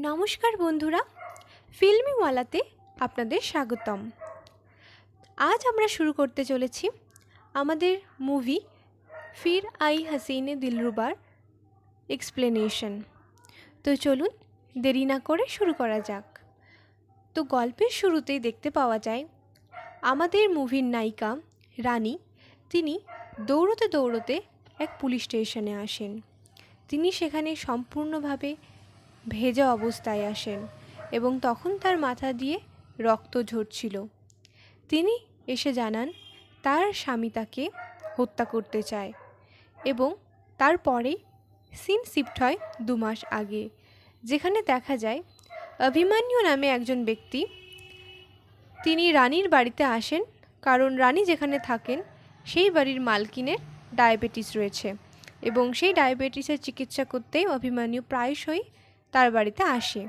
নমস্কার বন্ধুরা, ফিল্মিওয়ালাতে আপনাদের স্বাগতম। আজ আমরা শুরু করতে চলেছি আমাদের মুভি ফির আই হাসিনে দিলরুবার এক্সপ্লেনেশন। তো চলুন দেরি না করে শুরু করা যাক। তো গল্পের শুরুতেই দেখতে পাওয়া যায় আমাদের মুভির নায়িকা রানী, তিনি দৌড়তে দৌড়তে এক পুলিশ স্টেশনে আসেন। তিনি সেখানে সম্পূর্ণভাবে ভেজা অবস্থায় আসেন এবং তখন তার মাথা দিয়ে রক্ত ঝরছিল। তিনি এসে জানান তার স্বামী তাকে হত্যা করতে চায় এবং তারপরেই সিন শিফট হয় 2 মাস আগে, যেখানে দেখা যায় অভিমন্যু নামে একজন ব্যক্তি, তিনি রানীর বাড়িতে আসেন কারণ রানী যেখানে থাকেন সেই বাড়ির মালকিনের ডায়াবেটিস রয়েছে এবং সেই ডায়াবেটিসের চিকিৎসা করতেই অভিমন্যু প্রায়শই তার বাড়িতে আসে।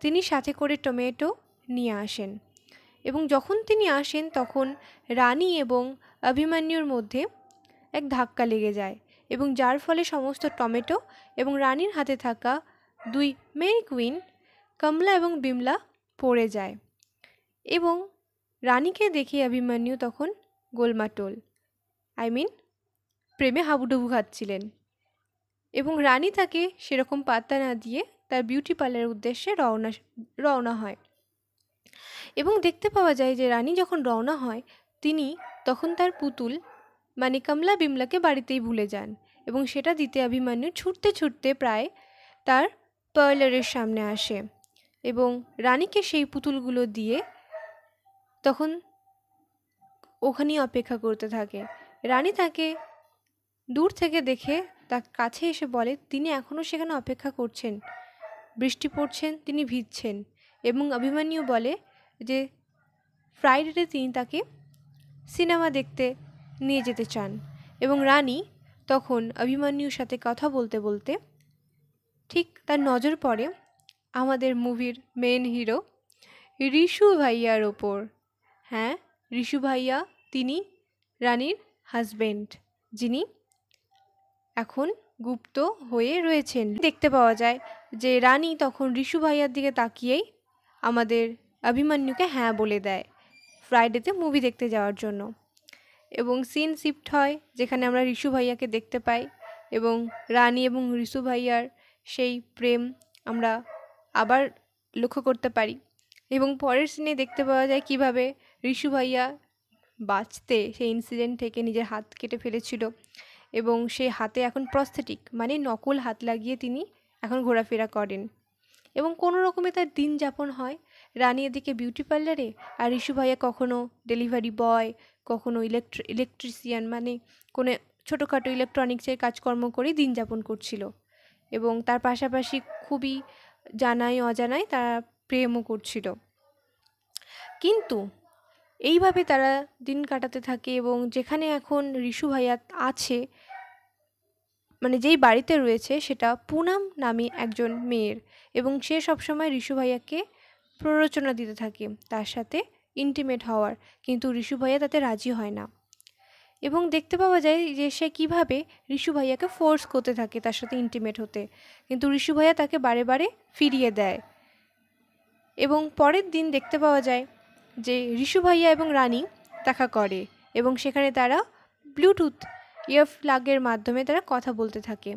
তিনি সাথে করে টমেটো নিয়ে আসেন এবং যখন তিনি আসেন তখন রানী এবং অভিমন্যুর মধ্যে এক ধাক্কা লেগে যায় এবং যার ফলে সমস্ত টমেটো এবং রানীর হাতে থাকা 2 মেরি কুইন কমলা এবং বিমলা পড়ে যায় এবং রানীকে দেখে অভিমন্যু তখন গোলমাটোল প্রেমে হাবুডুবু খাচ্ছিলেন এবং রানী তাকে সেরকম পাত্তা না দিয়ে তার বিউটি পার্লারের উদ্দেশ্যে রওনা হয় এবং দেখতে পাওয়া যায় যে রানী যখন রওনা হয় তিনি তখন তার পুতুল মানে কমলা বিমলাকে বাড়িতেই ভুলে যান এবং সেটা দিতে অভিমন্যু ছুটতে ছুটতে প্রায় তার পার্লারের সামনে আসে এবং রানীকে সেই পুতুলগুলো দিয়ে তখন ওখানেই অপেক্ষা করতে থাকে। রানী তাকে দূর থেকে দেখে তার কাছে এসে বলে তিনি এখনও সেখানে অপেক্ষা করছেন, বৃষ্টি পড়ছেন, তিনি ভিজছেন এবং অভিমন্যু বলে যে ফ্রাইডেতে তিনি তাকে সিনেমা দেখতে নিয়ে যেতে চান এবং রানী তখন অভিমন্যুর সাথে কথা বলতে বলতে ঠিক তার নজর পড়ে আমাদের মুভির মেন হিরো ঋষু ভাইয়ার ওপর। হ্যাঁ, ঋষু ভাইয়া তিনি রানীর হাজবেন্ড, যিনি এখন গুপ্ত হয়ে রয়েছেন। দেখতে পাওয়া যায় যে রানী তখন ঋষু ভাইয়ার দিকে তাকিয়েই আমাদের অভিমন্যুকে হ্যাঁ বলে দেয় ফ্রাইডেতে মুভি দেখতে যাওয়ার জন্য এবং সিন শিফট হয় যেখানে আমরা ঋষু ভাইয়াকে দেখতে পাই এবং রানী এবং ঋষু ভাইয়ার সেই প্রেম আমরা আবার লক্ষ্য করতে পারি এবং পরের সিনে দেখতে পাওয়া যায় কিভাবে ঋষু ভাইয়া বাঁচতে সেই ইনসিডেন্ট থেকে নিজের হাত কেটে ফেলেছিল এবং সেই হাতে এখন প্রস্থেটিক মানে নকল হাত লাগিয়ে তিনি এখন ঘোরাফেরা করেন এবং কোনো রকমে তার দিন যাপন হয়। রানী এদিকে বিউটি পার্লারে আর ঋষু ভাইয়া কখনো ডেলিভারি বয়, কখনো ইলেকট্রিশিয়ান মানে কোনো ছোটোখাটো ইলেকট্রনিক্সের কাজকর্ম করেই দিন যাপন করছিল এবং তার পাশাপাশি খুবই জানাই অজানায় তারা প্রেমও করছিল। কিন্তু এইভাবে তারা দিন কাটাতে থাকে এবং যেখানে এখন ঋষু ভাইয়া আছে মানে যেই বাড়িতে রয়েছে সেটা পুনাম নামে একজন মেয়ের এবং সে সবসময় ঋষু ভাইয়াকে প্ররোচনা দিতে থাকে তার সাথে ইন্টিমেট হওয়ার, কিন্তু ঋষু ভাইয়া তাতে রাজি হয় না এবং দেখতে পাওয়া যায় যে সে কিভাবে ঋষু ভাইয়াকে ফোর্স করতে থাকে তার সাথে ইন্টিমেট হতে, কিন্তু ঋষু ভাইয়া তাকে বারে বারে ফিরিয়ে দেয় এবং পরের দিন দেখতে পাওয়া যায় যে ঋষু ভাইয়া এবং রানী দেখা করে এবং সেখানে তারা ব্লুটুথ ইয়ারপ্লাগের মাধ্যমে তারা কথা বলতে থাকে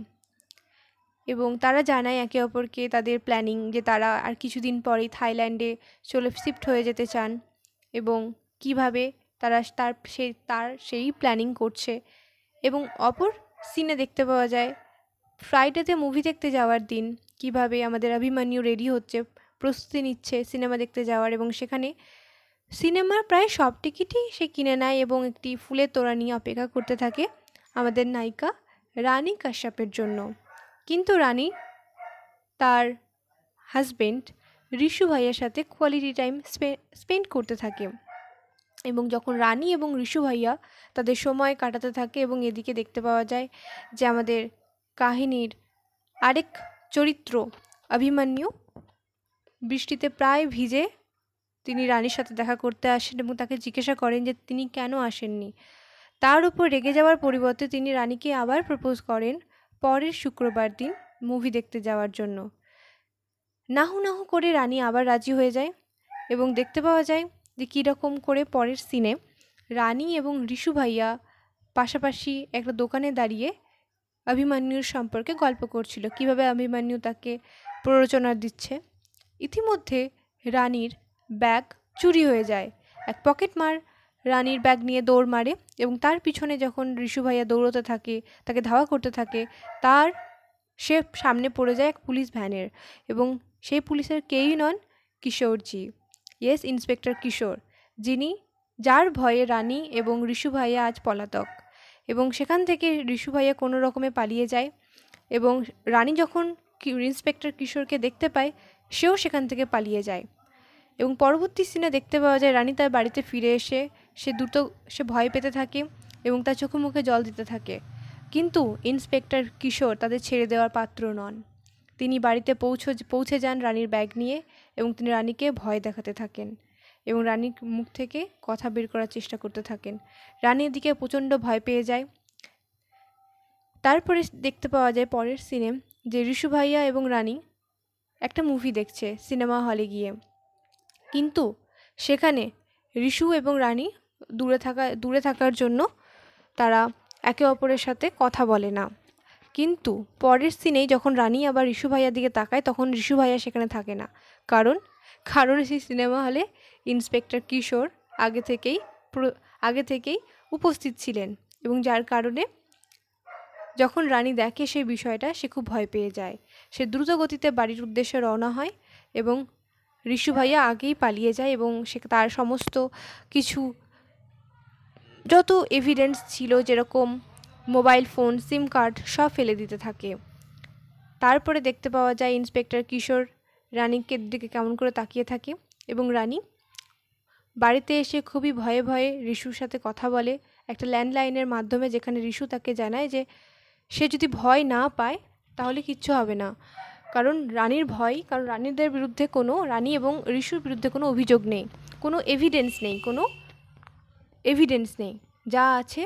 এবং তারা জানায় একে অপরকে তাদের প্ল্যানিং যে তারা আর কিছুদিন পরেই থাইল্যান্ডে শিফট হয়ে যেতে চান এবং কিভাবে তারা তার সেই প্ল্যানিং করছে এবং অপর সিনে দেখতে পাওয়া যায় ফ্রাইডেতে মুভি দেখতে যাওয়ার দিন কিভাবে আমাদের অভিমন্যু রেডি হচ্ছে, প্রস্তুতি নিচ্ছে সিনেমা দেখতে যাওয়ার এবং সেখানে সিনেমার প্রায় সব টিকিটই সে কিনে নেয় এবং একটি ফুলের তোড়া নিয়ে অপেক্ষা করতে থাকে আমাদের নায়িকা রানী কাশ্যপের জন্য। কিন্তু রানী তার হাজবেন্ড ঋষু ভাইয়ার সাথে কোয়ালিটি টাইম স্পেন্ড করতে থাকে এবং যখন রানী এবং ঋষু ভাইয়া তাদের সময় কাটাতে থাকে এবং এদিকে দেখতে পাওয়া যায় যে আমাদের কাহিনীর আরেক চরিত্র অভিমন্যু বৃষ্টিতে প্রায় ভিজে তিনি রানীর সাথে দেখা করতে আসেন এবং তাকে জিজ্ঞাসা করেন যে তিনি কেন আসেননি। তার উপর রেগে যাওয়ার পরিবর্তে তিনি রানীকে আবার প্রপোজ করেন পরের শুক্রবার দিন মুভি দেখতে যাওয়ার জন্য নাহু নাহু করে রানী আবার রাজি হয়ে যায় এবং দেখতে পাওয়া যায় যে কীরকম করে পরের সিনে রানী এবং ঋষু ভাইয়া পাশাপাশি একটা দোকানে দাঁড়িয়ে অভিমন্যুর সম্পর্কে গল্প করছিল, কিভাবে অভিমন্যু তাকে প্ররোচনা দিচ্ছে। ইতিমধ্যে রানীর ব্যাগ চুরি হয়ে যায়। এক পকেটমার রানীর ব্যাগ নিয়ে দৌড় মারে এবং তার পিছনে যখন ঋষু ভাইয়া দৌড়তে থাকে, তাকে ধাওয়া করতে থাকে, সে সামনে পড়ে যায় এক পুলিশ ভ্যানের এবং সেই পুলিশের কেউই নন, কিশোরজি। ইয়েস, ইন্সপেক্টর কিশোর, যার ভয়ে রানী এবং ঋষু ভাইয়া আজ পলাতক। এবং সেখান থেকে ঋষু ভাইয়া কোনো রকমে পালিয়ে যায় এবং রানী যখন ইন্সপেক্টর কিশোরকে দেখতে পায়, সেও সেখান থেকে পালিয়ে যায়। এবং পরবর্তী সিনে দেখতে পাওয়া যায় রানী তার বাড়িতে ফিরে এসে সে ভয় পেতে থাকে এবং তার চোখে মুখে জল দিতে থাকে। কিন্তু ইন্সপেক্টর কিশোর তাদের ছেড়ে দেওয়ার পাত্র নন। তিনি বাড়িতে পৌঁছে যান রানীর ব্যাগ নিয়ে এবং তিনি রানীকে ভয় দেখাতে থাকেন এবং রানীর মুখ থেকে কথা বের করার চেষ্টা করতে থাকেন। রানী এদিকে প্রচণ্ড ভয় পেয়ে যায়। তারপরে দেখতে পাওয়া যায় পরের সিনে যে ঋষু ভাইয়া এবং রানী একটা মুভি দেখছে সিনেমা হলে গিয়ে, কিন্তু সেখানে ঋষু এবং রানী দূরে থাকার জন্য তারা একে অপরের সাথে কথা বলে না। কিন্তু পরের সিনেই যখন রানী আবার ঋষু ভাইয়ার দিকে তাকায়, তখন ঋষু ভাইয়া সেখানে থাকে না। কারণ সেই সিনেমা হলে ইন্সপেক্টর কিশোর আগে থেকেই উপস্থিত ছিলেন এবং যার কারণে যখন রানী দেখে সেই বিষয়টা, সে খুব ভয় পেয়ে যায়। সে দ্রুত গতিতে বাড়ির উদ্দেশ্যে রওনা হয় এবং ঋষু ভাইয়া আগেই পালিয়ে যায় এবং সে তার সমস্ত কিছু যত এভিডেন্স ছিল, যেরকম মোবাইল ফোন, সিম কার্ড, সব ফেলে দিতে থাকে। তারপরে দেখতে পাওয়া যায় ইন্সপেক্টর কিশোর রানীকে দিকে কেমন করে তাকিয়ে থাকে এবং রানী বাড়িতে এসে খুবই ভয়ে ভয়ে ঋষুর সাথে কথা বলে একটা ল্যান্ডলাইনের মাধ্যমে, যেখানে ঋষু তাকে জানায় যে সে যদি ভয় না পায় তাহলে কিচ্ছু হবে না। কারণ রানীদের বিরুদ্ধে রানী এবং ঋষুর বিরুদ্ধে কোনো অভিযোগ নেই, কোনো এভিডেন্স নেই। যা আছে,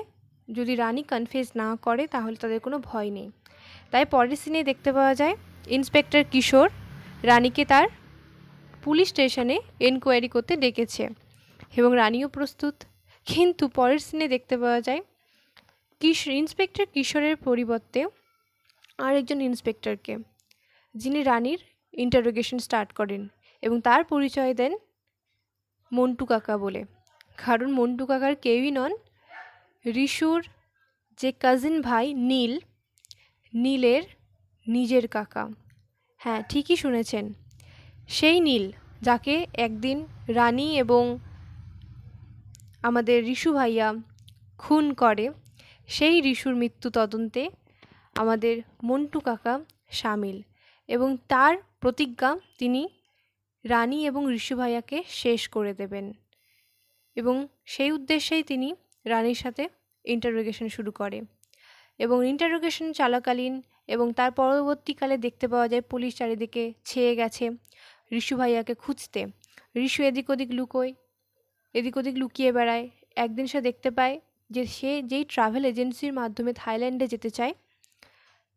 যদি রানী কনফেস না করে তাহলে তাদের কোনো ভয় নেই। তাই পরের সিনে দেখতে পাওয়া যায় ইন্সপেক্টর কিশোর রানীকে তার পুলিশ স্টেশনে এনকোয়ারি করতে ডেকেছে এবং রানীও প্রস্তুত। কিন্তু পরের সিনে দেখতে পাওয়া যায় ইন্সপেক্টর কিশোরের পরিবর্তে আরেকজন ইন্সপেক্টরকে, যিনি রানীর ইন্টারোগেশন স্টার্ট করেন এবং তার পরিচয় দেন মন্টু কাকা বলে। কারণ মন্টু কাকার কেউই নন, ঋষুর যে কাজিন ভাই নীলের নিজের কাকা। হ্যাঁ, ঠিকই শুনেছেন, সেই নীল যাকে একদিন রানী এবং আমাদের ঋষু ভাইয়া খুন করে, সেই ঋষুর মৃত্যু তদন্তে আমাদের মন্টু কাকা সামিল এবং তার প্রতিজ্ঞা তিনি রানী এবং ঋষু ভাইয়াকে শেষ করে দেবেন এবং সেই উদ্দেশ্যেই তিনি রানীর সাথে ইন্টারোগেশন শুরু করে এবং ইন্টারোগেশন চলাকালীন এবং তার পরবর্তীকালে দেখতে পাওয়া যায় পুলিশ চারিদিকে ছেয়ে গেছে ঋষু ভাইয়াকে খুঁজতে। ঋষু এদিক ওদিক লুকিয়ে বেড়ায়। একদিন সে দেখতে পায় যে সে যেই ট্রাভেল এজেন্সির মাধ্যমে থাইল্যান্ডে যেতে চায়,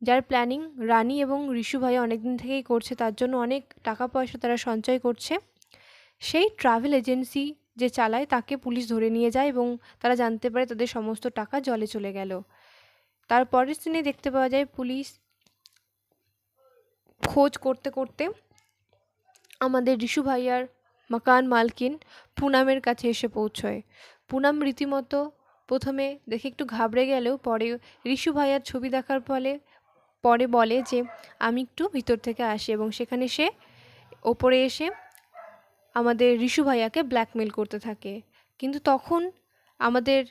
যার প্ল্যানিং রানী এবং ঋষু ভাইয়া অনেকদিন থেকেই করছে, তার জন্য অনেক টাকা পয়সা তারা সঞ্চয় করছে, সেই ট্রাভেল এজেন্সি যে চালায় তাকে পুলিশ ধরে নিয়ে যায় এবং তারা জানতে পারে তাদের সমস্ত টাকা জলে চলে গেল। তারপরের সিনে দেখতে পাওয়া যায় পুলিশ খোঁজ করতে করতে আমাদের ঋষু ভাইয়ার মাকান মালকিন পুনামের কাছে এসে পৌঁছয়। পুনাম রীতিমতো প্রথমে দেখে একটু ঘাবড়ে গেলেও পরে ঋষু ভাইয়ার ছবি দেখার পরে বলে যে আমি একটু ভিতর থেকে আসি এবং সেখানে সে ওপরে এসে আমাদের ঋষু ভাইয়াকে ব্ল্যাকমেল করতে থাকে। কিন্তু তখন আমাদের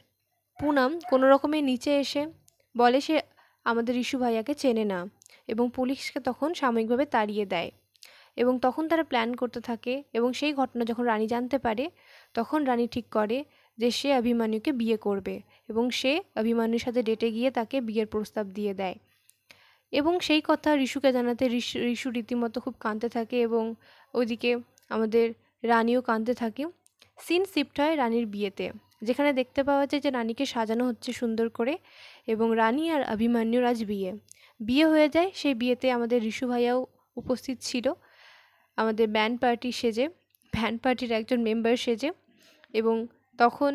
পুনাম কোনো রকমে নিচে এসে বলে সে আমাদের ঋষু ভাইয়াকে চেনে না এবং পুলিশকে তখন সাময়িকভাবে তাড়িয়ে দেয় এবং তখন তারা প্ল্যান করতে থাকে এবং সেই ঘটনা যখন রানী জানতে পারে, তখন রানী ঠিক করে যে সে অভিমন্যুকে বিয়ে করবে এবং সে অভিমন্যুর সাথে ডেটে গিয়ে তাকে বিয়ের প্রস্তাব দিয়ে দেয় এবং সেই কথা ঋষুকে জানাতে ঋষু রীতিমতো খুব কাঁদতে থাকে এবং ওইদিকে আমাদের রানীও কাঁদতে থাকে। সিন শিফট হয় রানীর বিয়েতে, যেখানে দেখতে পাওয়া যায় যে রানীকে সাজানো হচ্ছে সুন্দর করে এবং রানী আর অভিমন্যুর আজ বিয়ে হয়ে যায়। সেই বিয়েতে আমাদের ঋষু ভাইয়াও উপস্থিত ছিল। আমাদের ব্যান্ড পার্টির একজন মেম্বার সেজে, এবং তখন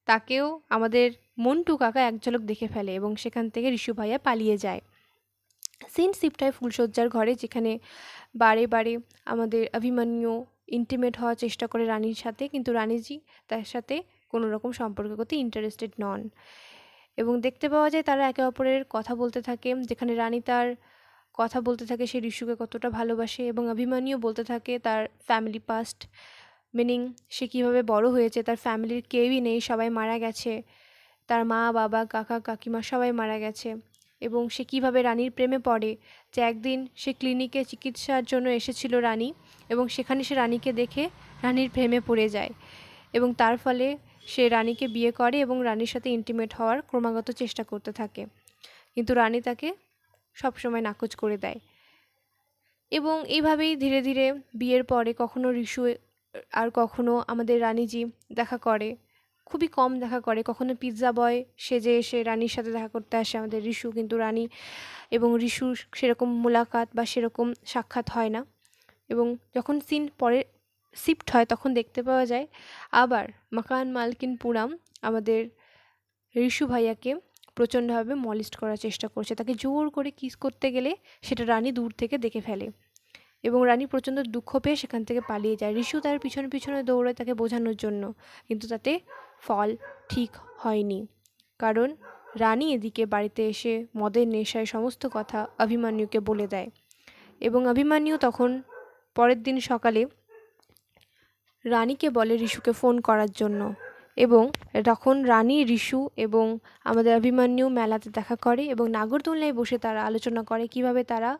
তাকেও আমাদের মন্টু কাকা এক ঝলক দেখে ফেলে এবং সেখান থেকে ঋষু ভাইয়া পালিয়ে যায়। সিন শিফট হয় ফুলশয্যার ঘরে, যেখানে বারে বারে আমাদের অভিমন্যু ইন্টিমেট হওয়ার চেষ্টা করে রানীর সাথে, কিন্তু রানীজি তার সাথে কোনো রকম সম্পর্ক করতে ইন্টারেস্টেড নন। এবং দেখতে পাওয়া যায় তারা একে অপরের কথা বলতে থাকে, যেখানে রানী তার কথা বলতে থাকে সে ঋষুকে কতটা ভালোবাসে, এবং অভিমন্যু বলতে থাকে তার ফ্যামিলি পাস্ট, মিনিং সে কীভাবে বড় হয়েছে, তার ফ্যামিলির কেউই নেই, সবাই মারা গেছে, তার মা বাবা কাকা কাকিমা সবাই মারা গেছে, এবং সে কীভাবে রানীর প্রেমে পড়ে, যে একদিন সে ক্লিনিকে চিকিৎসার জন্য এসেছিল রানী, এবং সেখানে সে রানীকে দেখে রানীর প্রেমে পড়ে যায়, এবং তার ফলে সে রানীকে বিয়ে করে এবং রানীর সাথে ইন্টিমেট হওয়ার ক্রমাগত চেষ্টা করতে থাকে, কিন্তু রানী তাকে সবসময় নাকচ করে দেয়। এবং এইভাবেই ধীরে ধীরে বিয়ের পরে কখনো ঋষু আর কখনো আমাদের রানীজি দেখা করে, খুবই কম দেখা করে, কখনো পিৎজা বয় সেজে এসে রানীর সাথে দেখা করতে আসে আমাদের ঋষু, কিন্তু রানী এবং ঋষুর সেরকম মোলাকাত বা সেরকম সাক্ষাৎ হয় না। এবং যখন সিন পরে শিফট হয় তখন দেখতে পাওয়া যায় আবার মাকান মালকিন পুরাম আমাদের ঋষু ভাইয়াকে প্রচণ্ডভাবে মলিস্ট করার চেষ্টা করছে, তাকে জোর করে কিস করতে গেলে সেটা রানী দূর থেকে দেখে ফেলে, এবং রানী প্রচণ্ড দুঃখ পেয়ে সেখান থেকে পালিয়ে যায়। ঋষু তার পিছনে পিছনে দৌড়ায় তাকে বোঝানোর জন্য, কিন্তু তাতে ফল ঠিক হয়নি, কারণ রানী এদিকে বাড়িতে এসে মদের নেশায় সমস্ত কথা অভিমন্যুকে বলে দেয়, এবং অভিমন্যু তখন পরের দিন সকালে রানীকে বলে ঋষুকে ফোন করার জন্য, এবং তখন রানী ঋষু এবং আমাদের অভিমন্যু মেলাতে দেখা করে, এবং নাগরদোলনায় বসে তারা আলোচনা করে কিভাবে তারা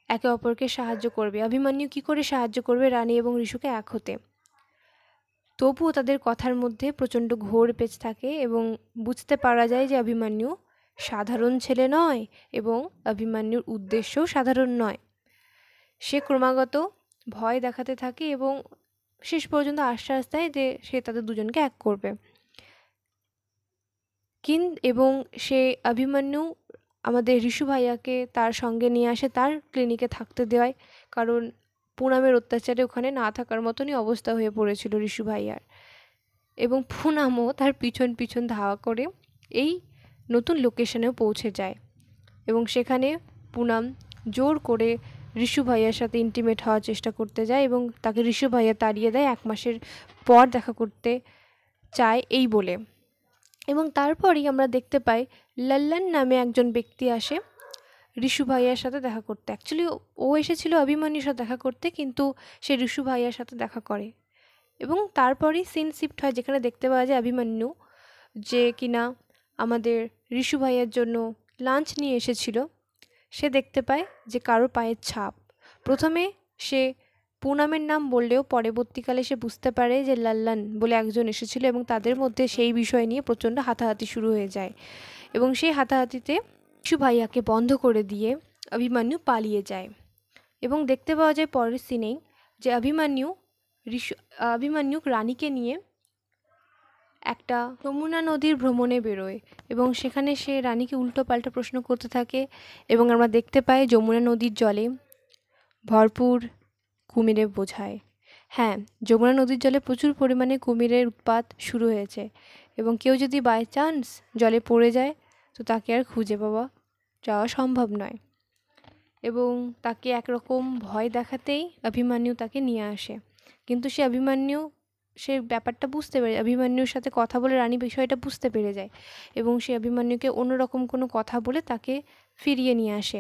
একে অপরকে সাহায্য করবে, অভিমন্যু কী করে সাহায্য করবে রানী এবং ঋষুকে এক হতে। তবুও তাদের কথার মধ্যে প্রচণ্ড ঘোর পেচ থাকে, এবং বুঝতে পারা যায় যে অভিমন্যু সাধারণ ছেলে নয়, এবং অভিমন্যুর উদ্দেশ্যও সাধারণ নয়। সে ক্রমাগত ভয় দেখাতে থাকে এবং শেষ পর্যন্ত আশ্বাস দেয় যে সে তাদের দুজনকে এক করবে। এবং সে অভিমন্যু আমাদের ঋষু ভাইয়াকে তার সঙ্গে নিয়ে আসে, তার ক্লিনিকে থাকতে দেওয়ায়, কারণ পুনামের অত্যাচারে ওখানে না থাকার মতনই অবস্থা হয়ে পড়েছিল ঋষু ভাইয়ার, এবং পুনামও তার পিছন পিছন ধাওয়া করে এই নতুন লোকেশনেও পৌঁছে যায়, এবং সেখানে পুনাম জোর করে ঋষু ভাইয়ার সাথে ইন্টিমেট হওয়ার চেষ্টা করতে যায়, এবং তাকে ঋষু ভাইয়া তাড়িয়ে দেয় 1 মাসের পর দেখা করতে চায় এই বলে। এবং তারপরই আমরা দেখতে পাই লল্লন নামে একজন ব্যক্তি আসে ঋষু ভাইয়ার সাথে দেখা করতে। অ্যাকচুয়ালি ও এসেছিল অভিমন্যুর সাথে দেখা করতে, কিন্তু সে ঋষু ভাইয়ার সাথে দেখা করে, এবং তারপরই সিন শিফট হয় যেখানে দেখতে পাওয়া যায় অভিমন্যু যে কিনা আমাদের ঋষু ভাইয়ার জন্য লাঞ্চ নিয়ে এসেছিল, সে দেখতে পায় যে কারো পায়ের ছাপ। প্রথমে সে পুনামের নাম বললেও পরবর্তীকালে সে বুঝতে পারে যে লল্লন বলে একজন এসেছিল, এবং তাদের মধ্যে সেই বিষয় নিয়ে প্রচণ্ড হাতাহাতি শুরু হয়ে যায়, এবং সেই হাতাহাতিতে ঋষু ভাইয়াকে বন্ধ করে দিয়ে অভিমন্যু পালিয়ে যায়। এবং দেখতে পাওয়া যায় পরের সিনেই যে অভিমন্যু রানীকে নিয়ে একটা যমুনা নদীর ভ্রমণে বেরোয়, এবং সেখানে সে রানীকে উল্টো পাল্টা প্রশ্ন করতে থাকে, এবং আমরা দেখতে পাই যমুনা নদীর জলে ভরপুর কুমিরে বোঝায়। হ্যাঁ, যমুনা নদীর জলে প্রচুর পরিমাণে কুমিরের উৎপাত শুরু হয়েছে, এবং কেউ যদি বাই চান্স জলে পড়ে যায় তো তাকে আর খুঁজে যাওয়া সম্ভব নয়, এবং তাকে একরকম ভয় দেখাতেই অভিমন্যু তাকে নিয়ে আসে। কিন্তু সে ব্যাপারটা বুঝতে পেরে, অভিমন্যুর সাথে কথা বলে রানী বিষয়টা বুঝতে পেরে যায়, এবং সে অভিমন্যুকে অন্যরকম কোনো কথা বলে তাকে ফিরিয়ে নিয়ে আসে।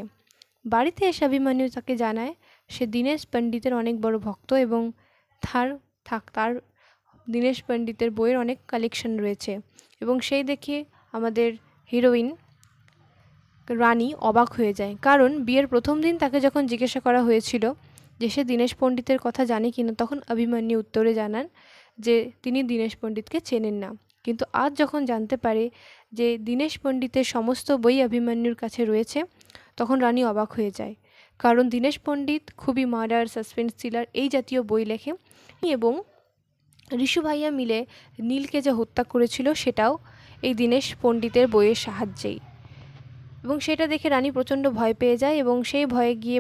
বাড়িতে এসে অভিমন্যু তাকে জানায় সে দীনেশ পণ্ডিতের অনেক বড় ভক্ত, এবং তার দীনেশ পণ্ডিতের বইয়ের অনেক কালেকশন রয়েছে, এবং সেই দেখে আমাদের হিরোইন রানী অবাক হয়ে যায়, কারণ বিয়ের প্রথম দিন তাকে যখন জিজ্ঞাসা করা হয়েছিল যে সে দীনেশ পণ্ডিতের কথা জানে কিনা, তখন অভিমন্যু উত্তরে জানান যে তিনি দীনেশ পণ্ডিতকে চেনেন না, কিন্তু আজ যখন জানতে পারে যে দীনেশ পণ্ডিতের সমস্ত বই অভিমন্যুর কাছে রয়েছে, তখন রানী অবাক হয়ে যায়, কারণ দীনেশ পণ্ডিত খুবই মার্ডার, সাসপেন্স থ্রিলার এই জাতীয় বই লেখে, এবং ঋষু ভাইয়া মিলে নীলকে যে হত্যা করেছিল সেটাও এই দীনেশ পণ্ডিতের বইয়ের সাহায্যেই। এবং সেটা দেখে রানী প্রচণ্ড ভয় পেয়ে যায় এবং সেই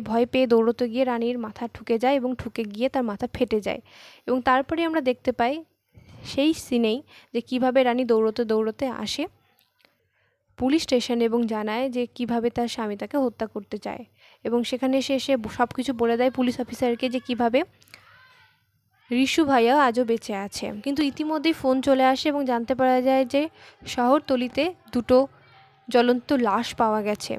ভয় পেয়ে দৌড়তে গিয়ে রানীর মাথা ঠুকে যায় এবং ঠুকে গিয়ে তার মাথা ফেটে যায়। এবং তারপরে আমরা দেখতে পাই সেই সিনেই যে কিভাবে রানী দৌড়তে দৌড়তে আসে পুলিশ স্টেশনে এবং জানায় যে কিভাবে তার স্বামী তাকে হত্যা করতে চায়। এবং সেখানে সে সব কিছু বলে দেয় পুলিশ অফিসারকে যে কিভাবে রিশু ভাইয়া আজও বেঁচে আছে। কিন্তু ইতিমধ্যেই ফোন চলে আসে এবং জানতে পারা যায় যে শহরতলিতে দুটো জ্বলন্ত লাশ পাওয়া গেছে।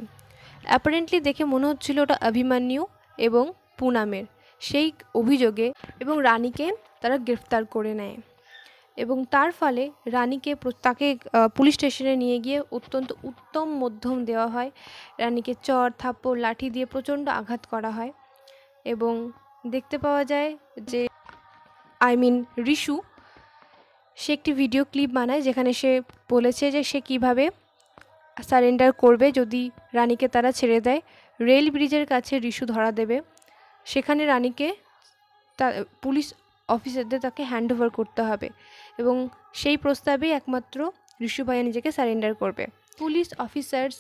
অ্যাপারেন্টলি দেখে মনে হচ্ছিল ওটা অভিমন্যু এবং পুনামের সেই অভিযোগে, এবং রানীকে তারা গ্রেফতার করে নেয়। এবং তার ফলে রানীকে তাকে পুলিশ স্টেশনে নিয়ে গিয়ে অত্যন্ত উত্তম মধ্যম দেওয়া হয়। রানীকে চড় থাপ্পড় লাঠি দিয়ে প্রচণ্ড আঘাত করা হয়। এবং দেখতে পাওয়া যায় যে রিশু সে একটি ভিডিও ক্লিপ বানায় যেখানে সে বলেছে যে সে কিভাবে সারেন্ডার করবে যদি রানীকে তারা ছেড়ে দেয়। রেল ব্রিজের কাছে রিশু ধরা দেবে, সেখানে রানীকে পুলিশ অফিসারদের তাকে হ্যান্ড ওভার করতে হবে এবং সেই প্রস্তাবেই একমাত্র রিশু ভাইয়া নিজেকে সারেন্ডার করবে। পুলিশ অফিসার্স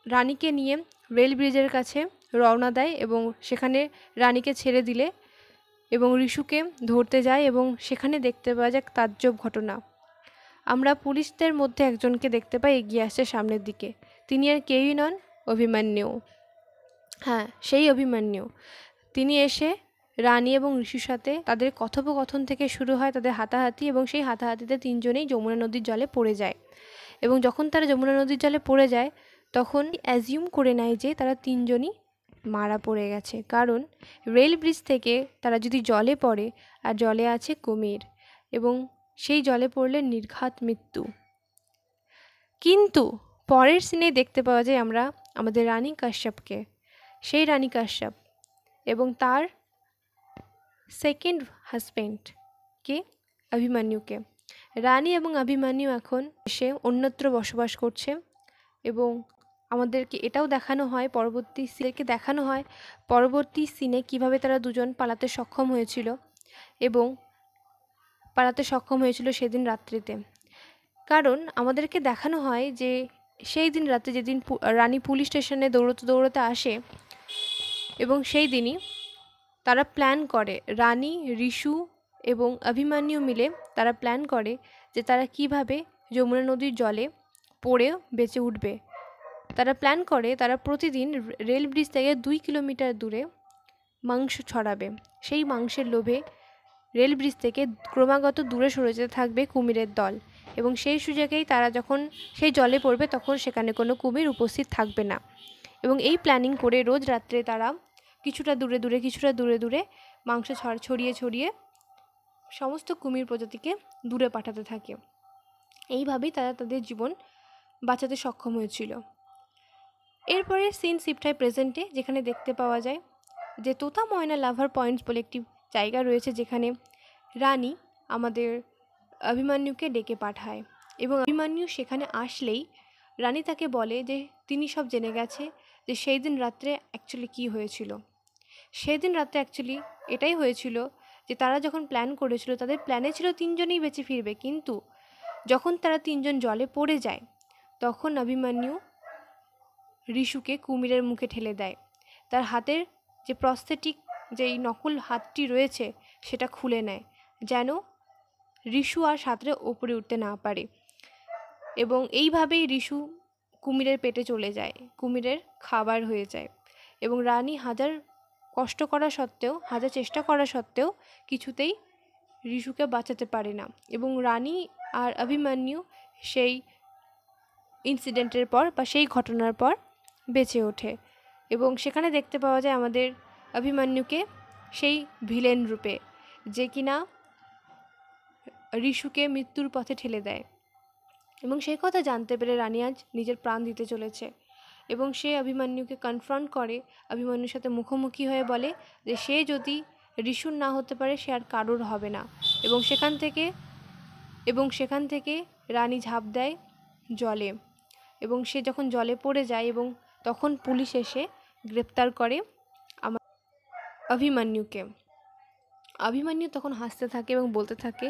রানীকে নিয়ে রেল ব্রিজের কাছে রওনা দেয় এবং সেখানে রানীকে ছেড়ে দিলে এবং রিশুকে ধরতে যায় এবং সেখানে দেখতে পাওয়া যায় তাজ্জব ঘটনা। আমরা পুলিশদের মধ্যে একজনকে দেখতে পাই এগিয়ে আসছে সামনের দিকে। তিনি আর কেউই নন, অভিমন্যু। হ্যাঁ, সেই অভিমন্যু। তিনি এসে রানী এবং ঋষির সাথে তাদের কথোপকথন থেকে শুরু হয় তাদের হাতাহাতি, এবং সেই হাতাহাতিতে তিনজনেই যমুনা নদীর জলে পড়ে যায়। এবং যখন তারা যমুনা নদীর জলে পড়ে যায় তখন অ্যাজিউম করে নেয় যে তারা তিনজনই মারা পড়ে গেছে, কারণ রেল ব্রিজ থেকে তারা যদি জলে পড়ে আর জলে আছে কুমির এবং সেই জলে পড়লে নির্ঘাত মৃত্যু। কিন্তু পরের সিনে দেখতে পাওয়া যায় আমরা আমাদের রানী কাশ্যপকে, সেই রানী কাশ্যপ এবং তার সেকেন্ড হাজব্যান্ডকে অভিমন্যুকে। রানী এবং অভিমন্যু এখন সে অন্যত্র বসবাস করছে এবং আমাদেরকে এটাও দেখানো হয় পরবর্তী সিনে কিভাবে তারা দুজন পালাতে সক্ষম হয়েছিল সেদিন রাত্রিতে। কারণ আমাদেরকে দেখানো হয় যে সেই দিন রাতে যেদিন রানী পুলিশ স্টেশনে দৌড়তে দৌড়তে আসে এবং সেই দিনই তারা প্ল্যান করে, রানী, রিশু এবং অভিমন্যু মিলে তারা প্ল্যান করে যে তারা কিভাবে যমুনা নদীর জলে পড়ে বেঁচে উঠবে। তারা প্ল্যান করে তারা প্রতিদিন রেল ব্রিজ থেকে 2 কিলোমিটার দূরে মাংস ছড়াবে। সেই মাংসের লোভে রেল ব্রিজ থেকে ক্রমাগত দূরে সরে যেতে থাকবে কুমিরের দল, এবং সেই সুযোগেই তারা যখন সেই জলে পড়বে তখন সেখানে কোনো কুমির উপস্থিত থাকবে না। এবং এই প্ল্যানিং করে রোজ রাত্রে তারা কিছুটা দূরে দূরে মাংস ছড়িয়ে সমস্ত কুমির প্রজাতিকে দূরে পাঠাতে থাকে। এইভাবেই তারা তাদের জীবন বাঁচাতে সক্ষম হয়েছিল। এরপরে সিন শিফট হয় প্রেজেন্টে, যেখানে দেখতে পাওয়া যায় যে তোতা ময়না লাভার পয়েন্টস বলে একটি জায়গা রয়েছে যেখানে রানী আমাদের অভিমন্যুকে ডেকে পাঠায় এবং অভিমন্যু সেখানে আসলেই রানী তাকে বলে যে তিনি সব জেনে গেছে যে সেই দিন রাত্রে অ্যাকচুয়ালি কী হয়েছিল। সেই দিন রাত্রে অ্যাকচুয়ালি এটাই হয়েছিল যে তারা যখন প্ল্যান করেছিল তাদের প্ল্যানে ছিল তিনজনেই বেঁচে ফিরবে, কিন্তু যখন তারা তিনজন জলে পড়ে যায় তখন অভিমন্যু রিশুকে কুমিরের মুখে ঠেলে দেয়। তার হাতের যে প্রস্থেটিক যেই নকল হাতটি রয়েছে সেটা খুলে নেয় যেন রিশু আর সাঁতরে ওপরে উঠতে না পারে, এবং এইভাবেই রিশু কুমিরের পেটে চলে যায়, কুমিরের খাবার হয়ে যায়। এবং রানী হাজার চেষ্টা করা সত্ত্বেও কিছুতেই রিশুকে বাঁচাতে পারে না, এবং রানী আর অভিমন্যু সেই ইনসিডেন্টের পর বা সেই ঘটনার পর বেঁচে ওঠে। এবং সেখানে দেখতে পাওয়া যায় আমাদের অভিমন্যুকে সেই ভিলেন রূপে, যে কিনা রিশুকে মৃত্যুর পথে ঠেলে দেয়। এবং সেই কথা জানতে পেরে রানী আজ নিজের প্রাণ দিতে চলেছে এবং সে অভিমন্যুকে কনফ্রন্ট করে, অভিমন্যুর সাথে মুখোমুখি হয়ে বলে যে সে যদি রিশুর না হতে পারে সে আর কারোর হবে না। এবং সেখান থেকে রানী ঝাঁপ দেয় জলে, এবং সে যখন জলে পড়ে যায় এবং তখন পুলিশ এসে গ্রেপ্তার করে আমার অভিমন্যুকে। অভিমন্যু তখন হাসতে থাকে এবং বলতে থাকে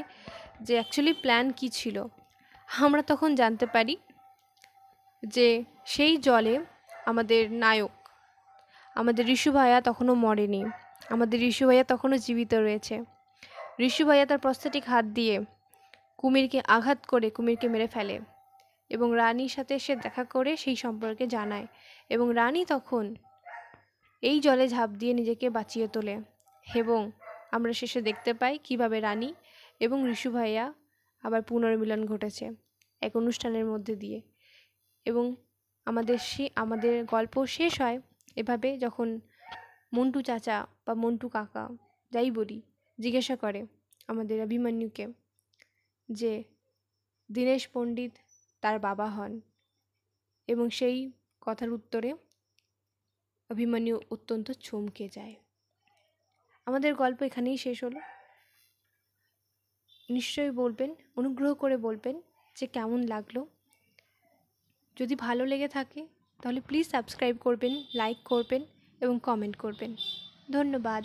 যে অ্যাকচুয়ালি প্ল্যান কী ছিল। আমরা তখন জানতে পারি যে সেই জলে আমাদের নায়ক, আমাদের ঋষু ভাইয়া তখনও মরেনি, আমাদের ঋষু ভাইয়া তখনও জীবিত রয়েছে। ঋষু ভাইয়া তার প্রস্থেটিক হাত দিয়ে কুমিরকে আঘাত করে কুমিরকে মেরে ফেলে এবং রানীর সাথে সে দেখা করে সেই সম্পর্কে জানায় এবং রানী তখন এই জলে ঝাঁপ দিয়ে নিজেকে বাঁচিয়ে তোলে এবং আমরা শেষে দেখতে পাই কিভাবে রানী এবং ঋষু ভাইয়া আবার পুনর্মিলন ঘটেছে এক অনুষ্ঠানের মধ্যে দিয়ে। এবং আমাদের গল্প শেষ হয় এভাবে, যখন মন্টু চাচা বা মন্টু কাকা যাই বলি জিজ্ঞাসা করে আমাদের অভিমন্যুকে যে দীনেশ পণ্ডিত তার বাবা হন, এবং সেই কথার উত্তরে অভিমন্যু অত্যন্ত চমকে যায়। আমাদের গল্প এখানেই শেষ হলো। নিশ্চয়ই বলবেন, অনুগ্রহ করে বলবেন যে কেমন লাগলো। যদি ভালো লেগে থাকে তাহলে প্লিজ সাবস্ক্রাইব করবেন, লাইক করবেন এবং কমেন্ট করবেন। ধন্যবাদ।